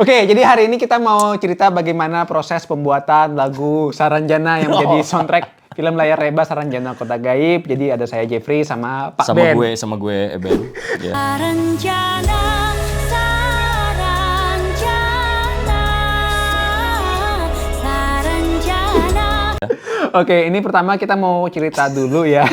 Oke, jadi hari ini kita mau cerita bagaimana proses pembuatan lagu Saranjana yang menjadi soundtrack film layar lebar Saranjana Kota Gaib. Jadi ada saya Jeffrey sama Pak Ben. Sama gue Eben. Yeah. Saranjana, Saranjana. Oke, ini pertama kita mau cerita dulu ya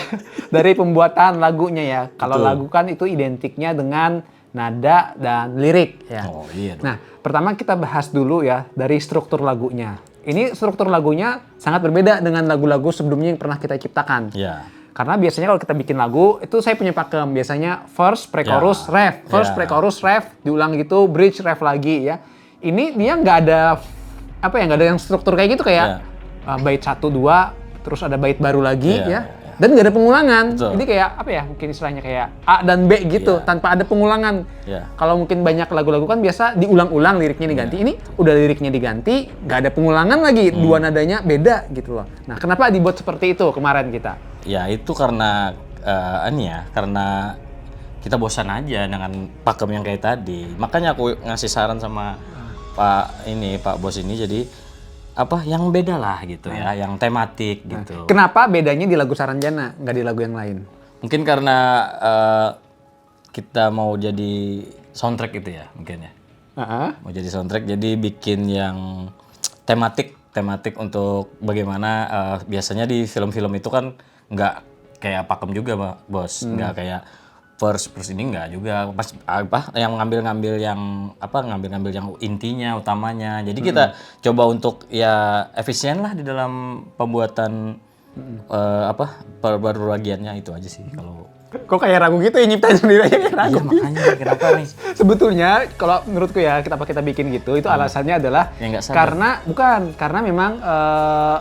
dari pembuatan lagunya ya. Kalau Betul. lagu kan itu identiknya dengan nada dan lirik ya. Oh iya dong. Nah, pertama kita bahas dulu ya dari struktur lagunya. Ini struktur lagunya sangat berbeda dengan lagu-lagu sebelumnya yang pernah kita ciptakan. Iya. Karena biasanya kalau kita bikin lagu, itu saya punya pakem. Biasanya verse, pre-chorus, Ya. ref. Verse, Ya. pre-chorus, ref. Diulang gitu, bridge, ref lagi ya. Ini dia nggak ada, nggak ada yang struktur kayak gitu. Kayak bait 1, 2, terus ada bait baru lagi Ya, ya. ya. Dan nggak ada pengulangan. Betul. Jadi kayak, mungkin istilahnya kayak A dan B gitu, Ya. tanpa ada pengulangan. Ya. Kalau mungkin banyak lagu-lagu kan biasa diulang-ulang liriknya diganti. Ini udah liriknya diganti, nggak ada pengulangan lagi. Dua nadanya beda gitu loh. Nah, kenapa dibuat seperti itu kemarin kita? Ya itu karena karena kita bosan aja dengan pakem yang kayak tadi. Makanya aku ngasih saran sama Pak Bos ini, jadi yang beda lah gitu ya, yang tematik gitu. Kenapa bedanya di lagu Saranjana, nggak di lagu yang lain? Mungkin karena kita mau jadi soundtrack gitu ya, mungkin ya. Mau jadi soundtrack, jadi bikin yang tematik untuk bagaimana biasanya di film-film itu kan nggak kayak pakem juga, Bos. Nggak kayak verse ini nggak juga. Pas yang ngambil yang intinya, utamanya. Jadi kita coba untuk ya efisien lah di dalam pembuatan perbaruagiannya itu aja sih kalau. Kok kayak ragu gitu ya, nyiptain sendiri aja kayak ragu. Iya makanya kenapa nih? Sebetulnya kalau menurutku ya, kita bikin gitu, itu alasannya adalah Ya, nggak sadar. karena memang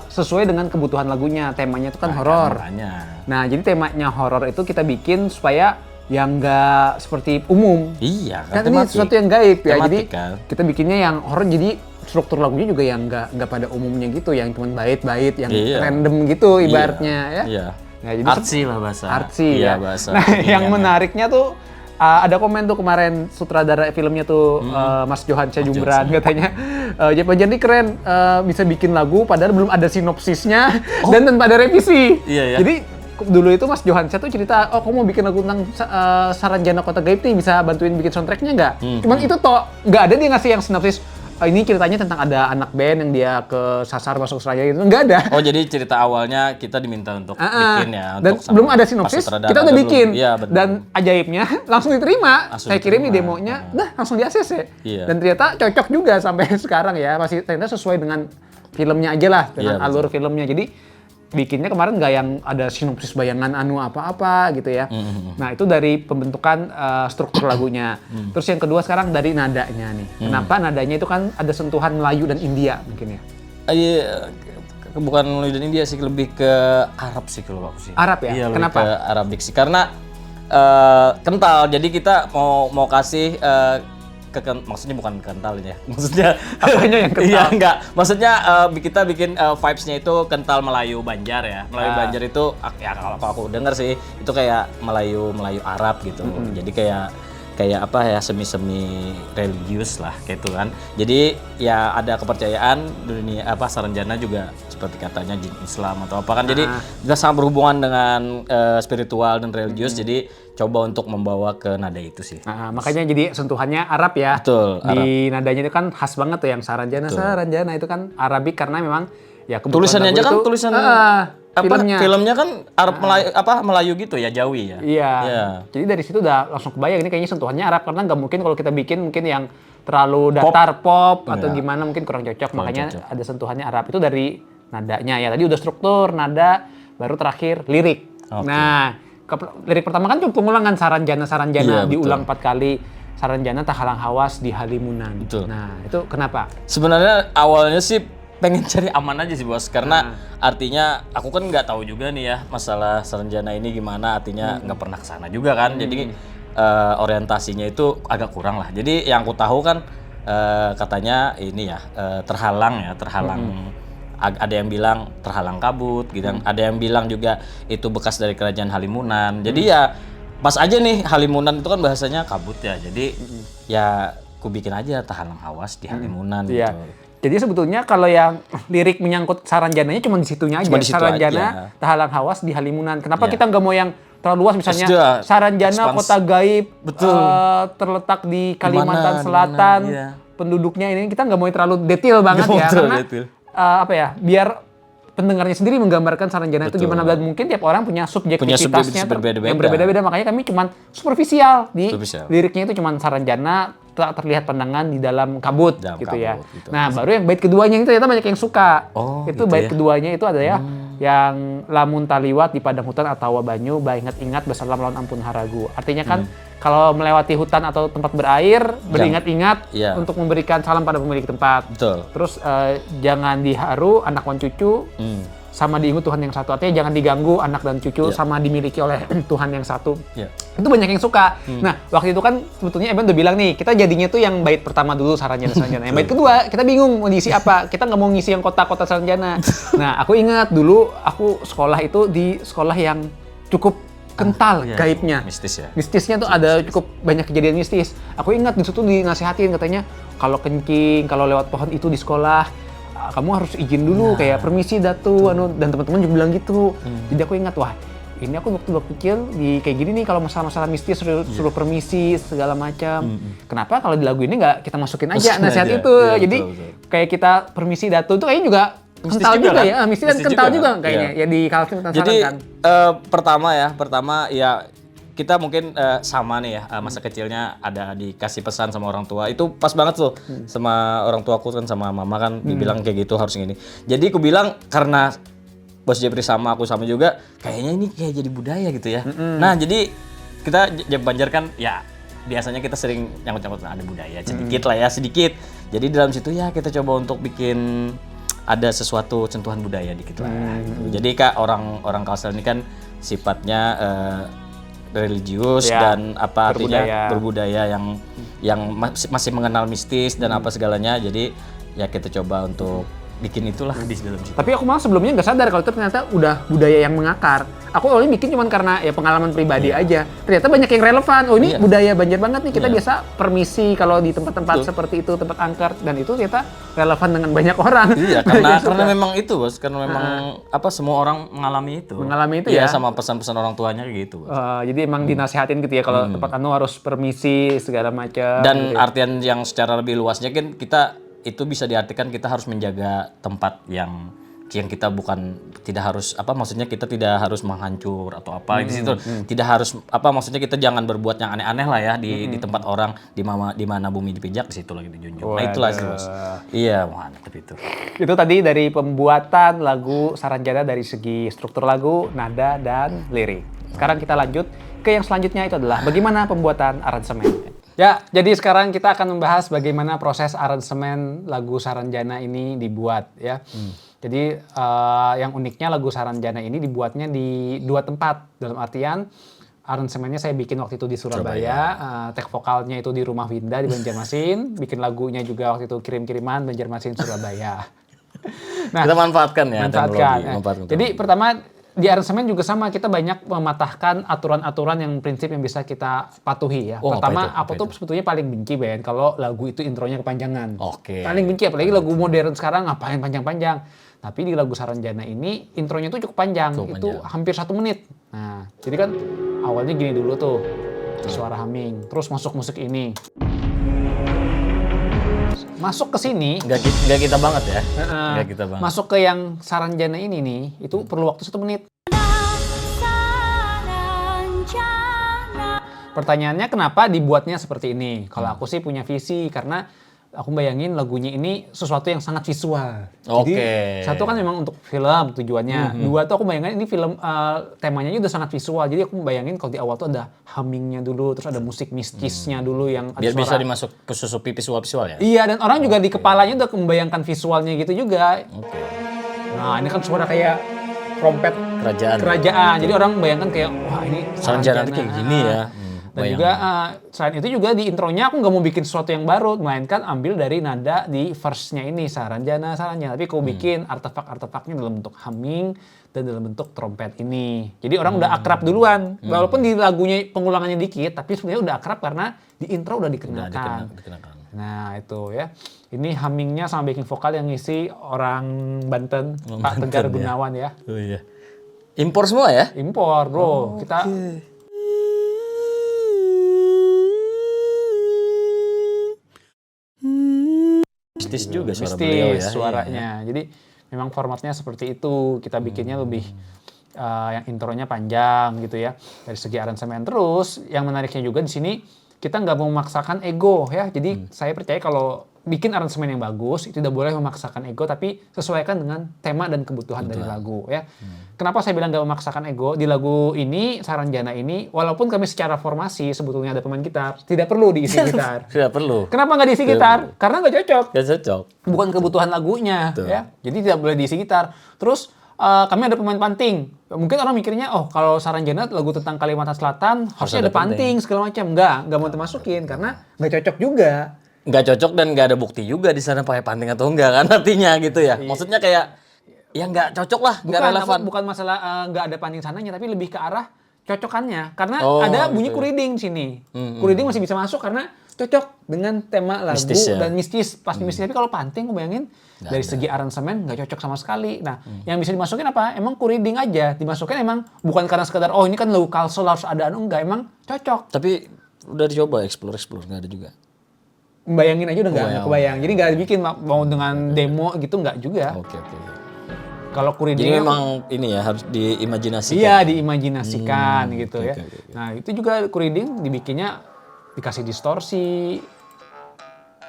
sesuai dengan kebutuhan lagunya. Temanya itu kan horor. Makanya. Nah, jadi temanya horor itu kita bikin supaya yang nggak seperti umum. Iya Kan kan ini tematik. sesuatu yang gaib ya. Tematik Jadi kan. kita bikinnya yang horor, jadi struktur lagunya juga yang nggak pada umumnya gitu, yang cuma bait-bait yang Iya. random gitu ibaratnya ya. Iya. Nah, jadi Artsy lah bahasa. artsy Iya, ya. bahasa. Nah, yang kekinian. menariknya tuh ada komen tuh kemarin sutradara filmnya tuh Mas Johan Syajumran katanya, Jepa Jandi keren bisa bikin lagu padahal belum ada sinopsisnya dan tanpa ada revisi. Iya, ya. Jadi dulu itu Mas Johan Syah tuh cerita, aku mau bikin lagu tentang Saranjana Kota Gaib nih, bisa bantuin bikin soundtracknya nggak? Cuman itu toh nggak ada dia ngasih yang sinopsis. Ini ceritanya tentang ada anak band yang dia kesasar masuk Australia gitu, nggak ada. Oh jadi cerita awalnya kita diminta untuk bikin ya. Dan untuk belum sama ada Pak sinopsis, sutradara kita udah aja bikin. belum. Iya, betul. Dan ajaibnya langsung diterima. Langsung Saya kirim nih diterima. demonya, langsung di ACC. Iya. Dan ternyata cocok juga sampai sekarang ya. Masih ternyata sesuai dengan filmnya aja lah, dengan Iya, alur filmnya. Jadi bikinnya kemarin nggak yang ada sinopsis bayangan apa-apa gitu ya. Nah itu dari pembentukan struktur lagunya. Terus yang kedua sekarang dari nadanya nih. Kenapa nadanya itu kan ada sentuhan Melayu dan India mungkin ya? Iya, bukan Melayu dan India sih, lebih ke Arab sih kalau aku sih. Arab ya? Iya, lebih Kenapa? ke Arabik sih. Karena kental. Jadi kita mau kasih maksudnya bukan kental ya. Maksudnya Apanya yang kental? Iya, enggak. Maksudnya kita bikin vibes-nya itu kental Melayu Banjar ya. Melayu Banjar itu ya kalau aku denger sih itu kayak Melayu Arab gitu. Jadi kayak semi religius lah kayak itu kan. Jadi ya ada kepercayaan dunia Saranjana juga seperti katanya jin Islam atau apa kan. Jadi juga sangat berhubungan dengan spiritual dan religius. Jadi coba untuk membawa ke nada itu sih. Nah, makanya jadi sentuhannya Arab ya. Betul, Di nadanya itu kan khas banget tuh yang Saranjana itu kan Arabik karena memang ya kebutuhan Tulisannya lagu aja kan itu, tulisan filmnya kan Arab Melayu gitu ya, Jawi ya. Iya. Iya. Jadi dari situ udah langsung kebayang ini kayaknya sentuhannya Arab, karena nggak mungkin kalau kita bikin mungkin yang terlalu datar pop atau gimana mungkin kurang cocok. Makanya ada sentuhannya Arab itu dari nadanya ya. Tadi udah struktur, nada, baru terakhir lirik. Oke. Nah, lirik pertama kan cuma pengulangan Saranjana Iya, diulang 4 kali. Saranjana Tahalang Hawas di Halimunan. Betul. Nah, itu kenapa? Sebenarnya awalnya sih pengen cari aman aja sih Bos, karena artinya aku kan nggak tahu juga nih ya masalah Saranjana ini gimana, artinya nggak pernah kesana juga kan. Jadi orientasinya itu agak kurang lah. Jadi yang aku tahu kan katanya ini ya terhalang. Ada yang bilang terhalang kabut gitu. Ada yang bilang juga itu bekas dari kerajaan Halimunan. Jadi ya pas aja nih, Halimunan itu kan bahasanya kabut ya. Jadi ya ku bikin aja Tahalang Hawas di Halimunan Iya. gitu. Jadi sebetulnya kalau yang lirik menyangkut Saranjananya cuma di situnya aja. Cuma di situ Saranjana, aja. Tahalang Hawas di Halimunan. Kenapa Iya. kita nggak mau yang terlalu luas misalnya Sudah, Saranjana expans- kota gaib Betul. terletak di Kalimantan Di mana, Selatan. iya. Penduduknya ini kita nggak mau yang terlalu detail banget Nggak mau ya terlalu karena detail. apa ya biar pendengarnya sendiri menggambarkan Saranjana itu Betul. gimana, dan mungkin tiap orang punya subjektivitasnya subjektivitas berbeda-beda. yang berbeda-beda, makanya kami cuman superficial di Superficial. liriknya itu cuman Saranjana tak terlihat pandangan di dalam kabut Dalam gitu kabut, ya. gitu. Nah, baru yang bait keduanya itu ternyata banyak yang suka. Oh, itu gitu bait ya. keduanya itu ada ya yang lamun taliwat di padang hutan atau banyu, ingat-ingat besalam lawan ampun haragu. Artinya kan kalau melewati hutan atau tempat berair, beringat-ingat Iya. untuk memberikan salam pada pemilik tempat. Betul. Terus jangan diharu anak wan cucu, sama diingat Tuhan yang satu. Artinya jangan diganggu anak dan cucu, Iya. sama dimiliki oleh Tuhan yang satu. Iya. Itu banyak yang suka. Nah, waktu itu kan sebetulnya Eben udah bilang nih, kita jadinya tuh yang bait pertama dulu Saranjana. Yang bait kedua, kita bingung mau diisi apa. Kita nggak mau ngisi yang kota-kota Saranjana. Nah, aku ingat dulu aku sekolah itu di sekolah yang cukup kental Iya, gaibnya. mistis ya. Mistisnya tuh ada cukup banyak kejadian mistis. Aku ingat di situ dinasihatin katanya, kalau kencing, kalau lewat pohon itu di sekolah, kamu harus izin dulu, kayak permisi datu, dan teman-teman juga bilang gitu. Jadi aku ingat, wah ini aku waktu kecil di kayak gini nih, kalau masalah-masalah mistis suruh permisi segala macam. Kenapa kalau di lagu ini nggak kita masukin aja Masukin nasihat aja. itu? Iya, Jadi betul. kayak kita permisi datu itu kayaknya juga Mistis kental juga juga kan? ya, mistis dan Mistis kental juga juga kan? kayaknya. Iya. Ya di kaltim Jadi kan. pertama ya kita mungkin sama nih ya, masa kecilnya ada dikasih pesan sama orang tua, itu pas banget tuh sama orang tuaku kan, sama mama kan dibilang kayak gitu harus gini. Jadi aku bilang karena Bos Jepri sama aku sama juga, kayaknya ini kayak jadi budaya gitu ya. Nah jadi kita Banjar kan ya biasanya kita sering nyangkut-nyangkut ada budaya sedikit lah ya, sedikit. Jadi dalam situ ya kita coba untuk bikin ada sesuatu sentuhan budaya dikit lah. Gitu. Jadi Kak orang Kalsel ini kan sifatnya religius Ya, dan apa artinya berbudaya. berbudaya yang masih mengenal mistis dan apa segalanya. Jadi ya kita coba untuk bikin itulah di dalam situ. Tapi aku malah sebelumnya nggak sadar kalau itu ternyata udah budaya yang mengakar. Aku awalnya bikin cuman karena ya pengalaman pribadi aja. Ternyata banyak yang relevan. Oh ini Iya. budaya Banjar banget nih. Kita Iya. biasa permisi kalau di tempat-tempat Betul. seperti itu, tempat angker, dan itu ternyata relevan dengan banyak orang. Iya, karena memang itu Bos, karena memang apa semua orang mengalami itu. Mengalami itu Iya, ya. sama pesan-pesan orang tuanya kayak gitu, Bos. Jadi emang dinasehatin gitu ya kalau tempat harus permisi segala macam. Dan artian yang secara lebih luasnya kan kita itu bisa diartikan kita harus menjaga tempat yang kita bukan tidak harus apa maksudnya kita tidak harus menghancur atau apa di situ tidak harus apa maksudnya kita jangan berbuat yang aneh-aneh lah ya di tempat orang di mana bumi dipijak di situ lagi dijunjung. Nah itulah sih Bos. Iya, mantap itu. Itu tadi dari pembuatan lagu Saranjana dari segi struktur lagu, nada, dan lirik. Sekarang kita lanjut ke yang selanjutnya, itu adalah bagaimana pembuatan aransemen. Ya, jadi sekarang kita akan membahas bagaimana proses aransemen lagu Saranjana ini dibuat ya. Jadi yang uniknya lagu Saranjana ini dibuatnya di dua tempat. Dalam artian aransemennya saya bikin waktu itu di Surabaya, take vokalnya itu di Rumah Winda di Banjarmasin, bikin lagunya juga waktu itu kirim-kiriman Banjarmasin Surabaya. Kita manfaatkan ya Manfaatkan. teknologi. Manfaatkan Jadi pertama di aransemen juga sama, kita banyak mematahkan aturan-aturan yang prinsip yang bisa kita patuhi ya. Oh, Pertama, apa aku tuh sebetulnya paling benci Ben kalau lagu itu intronya kepanjangan. Oke. Paling benci, apalagi lagu modern sekarang ngapain panjang-panjang. Tapi di lagu Saranjana ini intronya tuh cukup panjang, itu hampir 1 menit. Nah, jadi kan awalnya gini dulu tuh, suara humming, terus masuk musik ini. Masuk ke sini, Nggak kita banget ya. Nggak kita banget. masuk ke yang Saranjana ini nih, itu perlu waktu 1 menit. Saranjana. Pertanyaannya kenapa dibuatnya seperti ini? Kalau aku sih punya visi, karena aku bayangin lagunya ini sesuatu yang sangat visual. Jadi Oke. satu kan memang untuk film tujuannya. Dua tuh aku bayangin ini film temanya udah sangat visual. Jadi aku bayangin kalau di awal tuh ada hummingnya dulu, terus ada musik mistisnya dulu yang ada Biar bisa suara. dimasuk ke susupi visual-visual ya. Iya, dan orang juga di kepalanya udah membayangkan visualnya gitu juga. Oke. Nah, ini kan suara kayak trompet kerajaan. Jadi orang bayangkan kayak wah ini Saranjana itu kayak gini ya. Dan juga selain itu juga di intronya aku nggak mau bikin sesuatu yang baru, melainkan ambil dari nada di verse-nya ini Saranjana. Tapi aku bikin artefak-artefaknya dalam bentuk humming dan dalam bentuk trompet ini. Jadi orang udah akrab duluan, walaupun di lagunya pengulangannya dikit, tapi sebenarnya udah akrab karena di intro udah dikenakan. Dikenakan. Nah itu ya. Ini hummingnya sama backing vokal yang ngisi orang Banten, Pak Tegar Gunawan ya. Oh iya. Impor semua ya? Impor bro. Kita Mistis juga suara mistis beliau ya. suaranya. Jadi memang formatnya seperti itu. Kita bikinnya lebih yang intronya panjang gitu ya. Dari segi aransemen. Terus yang menariknya juga di sini kita nggak mau memaksakan ego ya. Jadi saya percaya kalau bikin aransemen yang bagus itu tidak boleh memaksakan ego, tapi sesuaikan dengan tema dan kebutuhan dari lagu ya. Kenapa saya bilang nggak memaksakan ego? Di lagu ini Saranjana ini, walaupun kami secara formasi sebetulnya ada pemain gitar, tidak perlu diisi gitar. Tidak perlu. Kenapa nggak diisi gitar? Karena nggak cocok. Gak cocok. Bukan kebutuhan lagunya ya. Jadi tidak boleh diisi gitar. Terus kami ada pemain panting. Mungkin orang mikirnya, oh kalau Saranjana lagu tentang Kalimantan Selatan harusnya ada panting segala macam. Nggak mau dimasukin karena nggak cocok juga. Nggak cocok dan nggak ada bukti juga di sana pakai panting atau enggak kan artinya gitu ya. Maksudnya kayak ya nggak cocok lah, nggak relevan. Bukan masalah nggak ada panting sananya, tapi lebih ke arah cocokannya. Karena Oh, ada bunyi gitu ya. kuriding di sini. Kuriding masih bisa masuk karena cocok dengan tema lagu Mistis ya? dan mistis. Pasti mistis. Tapi kalau panting, bayangin dari segi aransemen nggak cocok sama sekali. Nah, yang bisa dimasukin apa? Emang kuriding aja. Dimasukin emang bukan karena sekedar oh ini kan lagu Kalsel harus ada enggak. Emang cocok. Tapi udah dicoba explore nggak ada juga. Bayangin aja udah nggak kebayang. Jadi nggak dibikin mau dengan demo gitu nggak juga. Oke. Kalau Jadi kuriding memang ini ya harus diimajinasikan. iya diimajinasikan gitu ya. oke. Nah itu juga kuriding dibikinnya dikasih distorsi,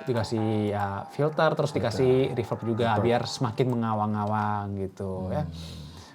dikasih ya, filter, terus dikasih reverb juga biar semakin mengawang-awang gitu ya.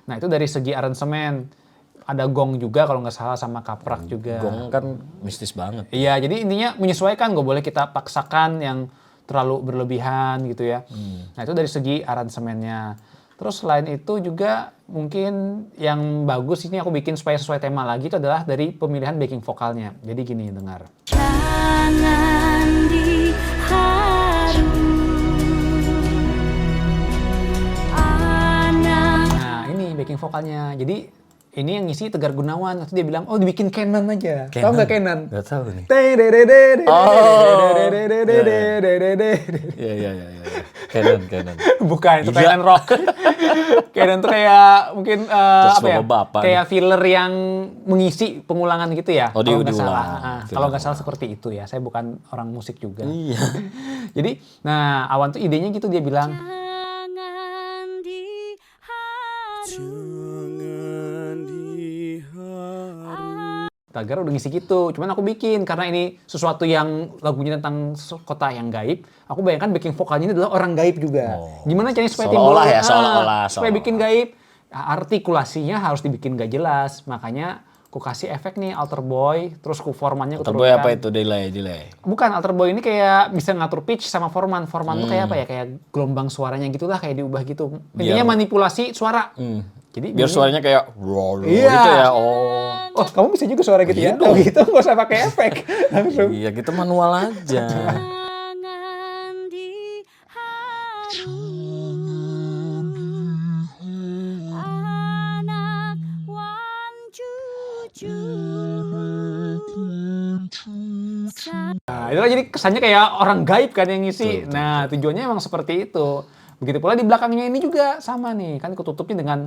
Nah itu dari segi aransemen. Ada gong juga kalau nggak salah sama kaprak juga. Gong kan mistis banget. Iya, jadi intinya menyesuaikan, nggak boleh kita paksakan yang terlalu berlebihan gitu ya. Nah itu dari segi aransemennya. Terus selain itu juga mungkin yang bagus ini aku bikin supaya sesuai tema lagi itu adalah dari pemilihan backing vokalnya. Jadi gini, dengar. Jangan diharu anak Nah ini backing vokalnya. Jadi ini yang ngisi Tegar Gunawan. Nanti dia bilang, oh dibikin Canon aja. Tahu nggak Canon? Nggak tahu nih. Iya. Canon. Bukan, itu Iya. Canon rock. Canon tuh kayak mungkin Terus apa ya? bapak-bapak Kayak filler yang mengisi pengulangan gitu ya. Oh, kalau nggak diulang. salah. Filler. Kalau nggak salah seperti itu ya. Saya bukan orang musik juga. Iya. Jadi, nah Awan tuh idenya gitu dia bilang, jangan diharu Tagar udah ngisi gitu, cuman aku bikin karena ini sesuatu yang lagunya tentang kota yang gaib. Aku bayangkan backing vokalnya ini adalah orang gaib juga. Gimana caranya supaya Seolah-olah timbul ya, seolah-olah. supaya bikin gaib? Artikulasinya harus dibikin gak jelas. Makanya aku kasih efek nih alter boy, terus ku formannya ku Terboy turunkan. apa itu? Delay. Bukan, alter boy ini kayak bisa ngatur pitch sama forman. Forman tuh kayak apa ya? Kayak gelombang suaranya gitulah, kayak diubah gitu. Intinya manipulasi suara. Jadi Biar suaranya kayak roll Iya. gitu ya. Oh. oh kamu bisa juga suara gitu ya? Iya Oh dong. gitu, nggak usah pakai efek. Langsung. Iya, kita manual aja. jangan diharu anak wan cucu Nah, itulah jadi kesannya kayak orang gaib kan yang ngisi. Nah, tujuannya emang seperti itu. Begitu pula di belakangnya ini juga sama nih. Kan ketutupnya dengan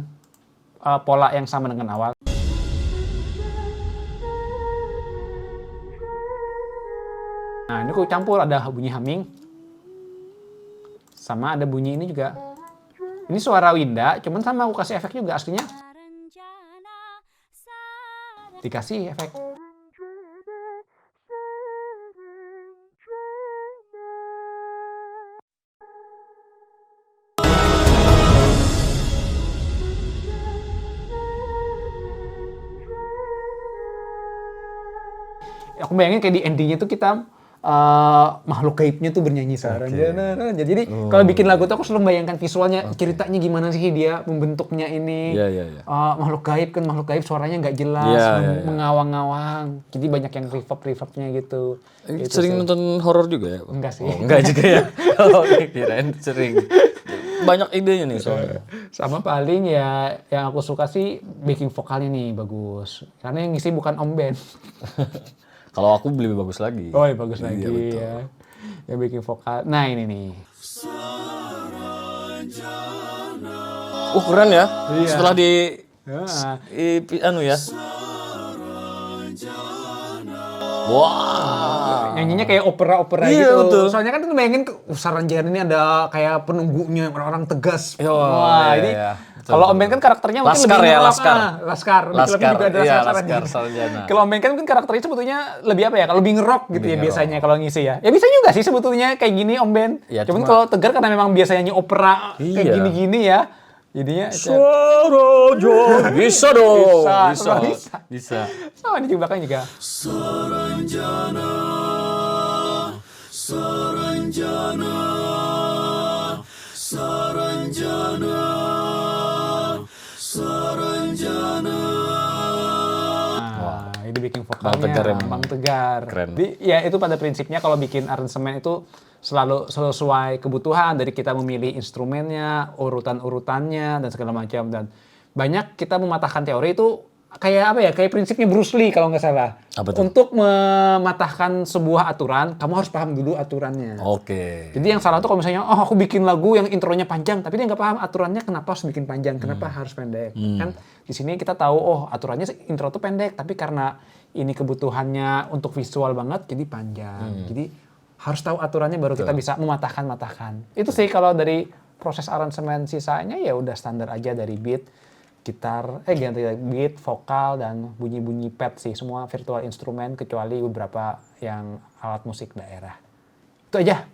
pola yang sama dengan awal. Nah, ini aku campur ada bunyi humming. Sama ada bunyi ini juga. Ini suara Winda, cuman sama aku kasih efek juga. Aslinya rencana dikasih efek. Aku bayangin kayak di endingnya tuh kita makhluk gaibnya tuh bernyanyi Saranjana. Jadi kalau bikin lagu tuh aku selalu membayangkan visualnya, ceritanya gimana sih dia membentuknya ini. Iya. Makhluk gaib suaranya nggak jelas, Iya. mengawang-awang. Jadi banyak yang reverbnya gitu. Gitu Sering sih. nonton horor juga ya? Enggak sih. Oh, enggak juga ya? Oh, kirain sering. Banyak idenya nih soalnya. Sama paling ya yang aku suka sih backing vokalnya nih bagus. Karena yang ngisi bukan Om Ben. Kalau aku lebih bagus lagi. Oh, ya bagus lagi Iya, betul. ya. Yang bikin vokal. Nah ini nih. Keren ya. Iya. Setelah Nah, anu ya. Wah. nyanyinya kayak opera-opera Iya, gitu. betul. Soalnya kan tuh bayangin Saranjana ini ada kayak penunggunya, orang-orang tegas. Iya, Wah, iya, ini iya. Betul, kalau Om betul. Ben kan karakternya mungkin Laskar lebih ya, ngelap, Laskar. Laskar. Di Laskar, filmnya juga ada iya, Laskar Laskar Sarjana. Sarjana. Kalau Om Ben kan karakternya sebetulnya lebih apa ya? Kalau lebih ngerok gitu Lebih ya ngerok. biasanya kalau ngisi ya. Ya bisa juga sih sebetulnya kayak gini Om Ben. Ya, Cuman cuma- kalau Tegar karena memang biasanya nyanyi opera kayak Iya. gini-gini ya. Jadinya Sorojo. Bisa dong. Bisa, bisa. Bisa. sama di belakang juga. Wah, ini bikin vokalnya Bang Tegar emang Bang Tegar. keren. Jadi ya itu pada prinsipnya kalau bikin aransemen itu selalu sesuai kebutuhan dari kita memilih instrumennya, urutan-urutannya dan segala macam dan banyak kita mematahkan teori itu kayak apa ya? Kayak prinsipnya Bruce Lee kalau nggak salah. Apa tuh? Untuk mematahkan sebuah aturan, kamu harus paham dulu aturannya. Oke. Jadi yang salah tuh kalau misalnya, oh aku bikin lagu yang intronya panjang, tapi dia nggak paham aturannya kenapa harus bikin panjang, kenapa harus pendek. Kan di sini kita tahu, oh aturannya intro tuh pendek, tapi karena ini kebutuhannya untuk visual banget, jadi panjang. Jadi harus tahu aturannya baru kita bisa mematahkan-matahkan. Itu sih kalau dari proses aransemen sisanya ya udah standar aja dari beat, gitar, ganti beat, vokal, dan bunyi-bunyi pad sih. Semua virtual instrumen kecuali beberapa yang alat musik daerah. Itu aja.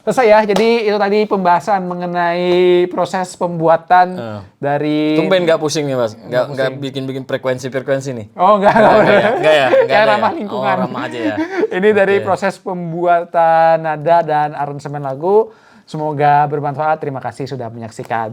Selesai ya. Jadi itu tadi pembahasan mengenai proses pembuatan dari... Tumben nggak pusing nih mas, nggak bikin frekuensi nih. Oh enggak Nggak ya, nggak Kayak ada ya? ramah lingkungan. Oh, ramah aja ya. Ini dari Oke. proses pembuatan nada dan aransemen lagu. Semoga bermanfaat. Terima kasih sudah menyaksikan.